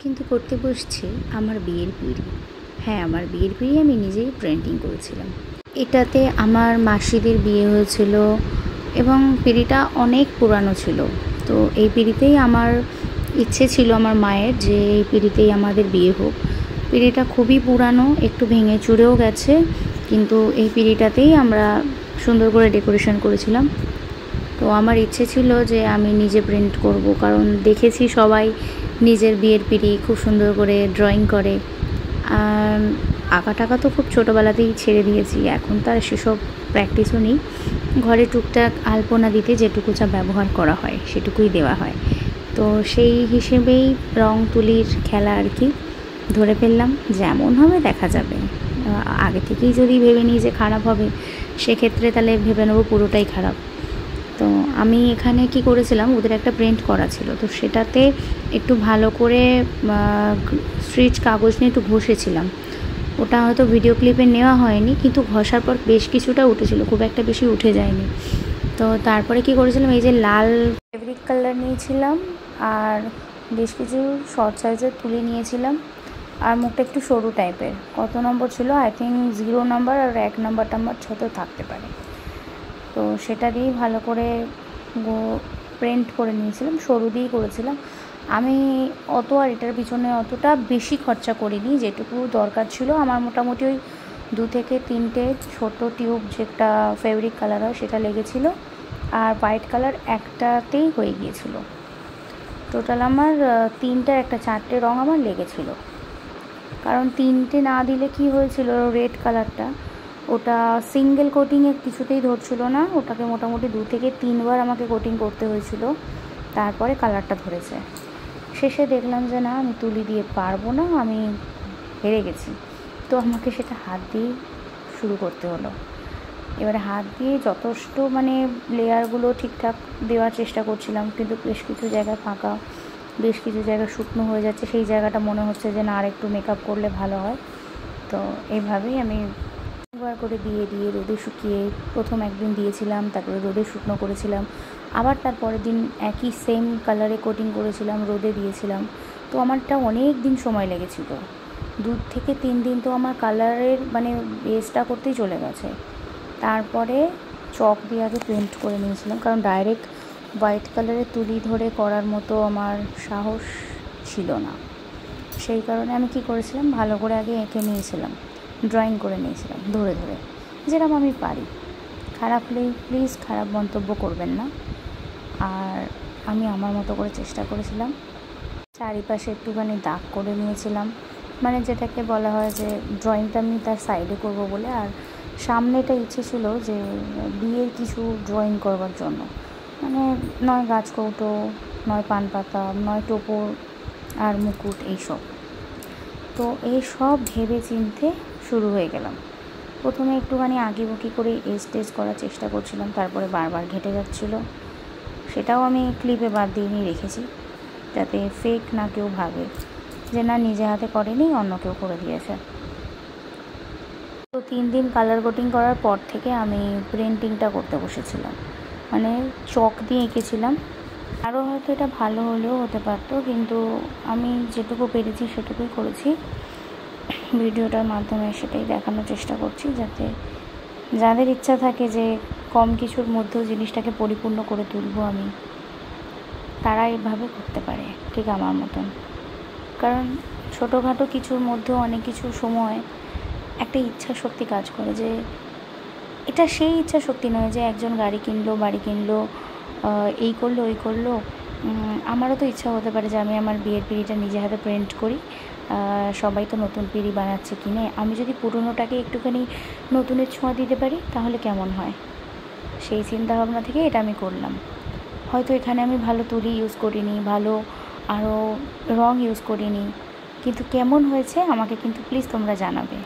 কিন্তু করতে বসছি আমার বিয়ের পিঁড়ি। হ্যাঁ, আমার বিয়ের পিঁড়ি আমি নিজেই প্রিন্টিং করেছিলাম। এটাতে আমার মাসিদের বিয়ে হয়েছিল এবং পিঁড়িটা অনেক পুরানো ছিল। তো এই পিঁড়িতেই আমার ইচ্ছে ছিল আমার মায়ের যে এই পিঁড়িতেই আমাদের বিয়ে হোক। পিঁড়িটা খুবই পুরানো, একটু ভেঙে চুরেও গেছে, কিন্তু এই পিঁড়িটাতেই আমরা সুন্দর করে ডেকোরেশন করেছিলাম। তো আমার ইচ্ছে ছিল যে আমি নিজে প্রিন্ট করব, কারণ দেখেছি সবাই নিজের বিয়ের পিঁড়ি খুব সুন্দর করে ড্রয়িং করে। আঁকা টাকা তো খুব ছোটোবেলাতেই ছেড়ে দিয়েছি, এখন তার সেসব প্র্যাকটিসও নেই। ঘরে টুকটাক আলপনা দিতে যেটুকু যা ব্যবহার করা হয় সেটুকুই দেওয়া হয়। তো সেই হিসেবেই রং তুলির খেলা আর কি ধরে ফেললাম। যেমন হবে দেখা যাবে। আগে থেকেই যদি ভেবে নিই যে খারাপ হবে, সেক্ষেত্রে তাহলে ভেবে নেবো পুরোটাই খারাপ। তো আমি এখানে কি করেছিলাম, ওদের একটা প্রিন্ট করা ছিল, তো সেটাতে একটু ভালো করে স্ট্রিচ কাগজ নিয়ে একটু ঘষেছিলাম। ওটা হয়তো ভিডিও ক্লিপে নেওয়া হয়নি, কিন্তু ঘষার পর বেশ কিছুটা উঠেছিল, খুব একটা বেশি উঠে যায়নি। তো তারপরে কি করেছিলাম, এই যে লাল ফেব্রিক কালার নিয়েছিলাম আর বেশ কিছু শর্ট সাইজের তুলি নিয়েছিলাম, আর মুখটা একটু সরু টাইপের। কত নম্বর ছিল, আই থিঙ্ক 0 নম্বর আর 1 নম্বর হয়তো থাকতে পারে। তো সেটা দিয়েই ভালো করে প্রিন্ট করে নিয়েছিলাম, সরু দিয়েই করেছিলাম। আমি আর এটার পিছনে অতটা বেশি খরচা করিনি, যেটুকু দরকার ছিল আমার মোটামুটি ওই 2 থেকে 3টে ছোটো টিউব যেটা ফেব্রিক কালার হয় সেটা লেগেছিলো, আর হোয়াইট কালার একটাতেই হয়ে গিয়েছিলো। টোটাল আমার 3টে একটা 4টে রঙ আমার লেগেছিলো। কারণ 3টে না দিলে কি হয়েছিল, রেড কালারটা ওটা সিঙ্গেল কোটিংয়ে কিছুতেই ধরছিল না, ওটাকে মোটামুটি 2 থেকে 3 বার আমাকে কোটিং করতে হয়েছিল, তারপরে কালারটা ধরেছে। শেষে দেখলাম যে না, আমি তুলি দিয়ে পারবো না, আমি হেরে গেছি। তো আমাকে সেটা হাত দিয়ে শুরু করতে হলো। এবারে হাত দিয়ে যথেষ্ট লেয়ারগুলো ঠিকঠাক দেওয়ার চেষ্টা করছিলাম, কিন্তু বেশ কিছু জায়গায় ফাঁকা, বেশ কিছু জায়গা শুকনো হয়ে যাচ্ছে, সেই জায়গাটা মনে হচ্ছে যে না, আর একটু মেকআপ করলে ভালো হয়। তো এইভাবেই আমি একবার করে দিয়ে রোদে শুকিয়ে, প্রথম একদিন দিয়েছিলাম, তারপরে রোদে শুকনো করেছিলাম, আবার তারপরের দিন একই সেম কালারে কোটিং করেছিলাম, রোদে দিয়েছিলাম। তো আমারটা অনেক দিন সময় লেগেছিল, 2 থেকে 3 দিন তো আমার কালারের বেসটা করতেই চলে গেছে। তারপরে চক দিয়ে আগে প্রিন্ট করে নিয়েছিলাম, কারণ ডাইরেক্ট হোয়াইট কালারের তুলি ধরে করার মতো আমার সাহস ছিল না। সেই কারণে আমি কি করেছিলাম, ভালো করে আগে এঁকে নিয়েছিলাম, ড্রয়িং করে নিয়েছিলাম ধরে ধরে, যেরকম আমি পারি। খারাপ হলে প্লিজ খারাপ মন্তব্য করবেন না। আর আমি আমার মতো করে চেষ্টা করেছিলাম। চারিপাশে একটুখানি দাগ করে নিয়েছিলাম, যেটাকে বলা হয় যে ড্রয়িংটা আমি তার সাইডে করব বলে। আর সামনেটা ইচ্ছে ছিল যে বিয়ের কিছু ড্রয়িং করবার জন্য, নয় গাছকৌটো, নয় পান পাতা, নয় টোপর আর মুকুট, এইসব। তো এই সব ভেবে চিন্তে শুরু হয়ে গেলাম। প্রথমে একটুখানি আঁকিবুকি করে স্টেজ করার চেষ্টা করছিলাম, তারপরে বারবার ঘেটে যাচ্ছিলো। সেটাও আমি ক্লিপে বাদ দিয়ে নিয়ে রেখেছি, যাতে ফেক না কেউ ভাবে যে না, নিজে হাতে করেনি, অন্য কেউ করে দিয়েছে। তো 3 দিন কালার কোটিং করার পর থেকে আমি প্রিন্টিংটা করতে বসেছিলাম, চক দিয়ে এঁকেছিলাম। আরও হয়তো এটা ভালো হলেও হতে পারতো, কিন্তু আমি যেটুকু পেরেছি সেটুকুই করেছি। ভিডিওটার মাধ্যমে সেটাই দেখানোর চেষ্টা করছি, যাতে যাদের ইচ্ছা থাকে যে কম কিছুর মধ্যেও জিনিসটাকে পরিপূর্ণ করে তুলবো আমি, তারা এইভাবে করতে পারে ঠিক আমার মতন। কারণ ছোটোখাটো কিছুর মধ্যেও অনেক কিছু সময় একটা ইচ্ছা শক্তি কাজ করে, যে এটা সেই ইচ্ছা শক্তি নয় যে একজন গাড়ি কিনলো, বাড়ি কিনলো, এই করলো ওই করলো। আমারও তো ইচ্ছা হতে পারে যে আমি আমার বিয়ের পিঁড়িটা নিজে হাতে প্রিন্ট করি। সবাই তো নতুন পিঁড়ি বানাচ্ছে কিনে, আমি যদি পুরনোটাকে একটুখানি নতুনের ছোঁয়া দিতে পারি তাহলে কেমন হয়, সেই চিন্তাভাবনা থেকে এটা আমি করলাম। হয়তো এখানে আমি ভালো তুলি ইউজ করিনি, ভালো আরও রং ইউজ করিনি, কিন্তু কেমন হয়েছে আমাকে কিন্তু প্লিজ তোমরা জানাবে।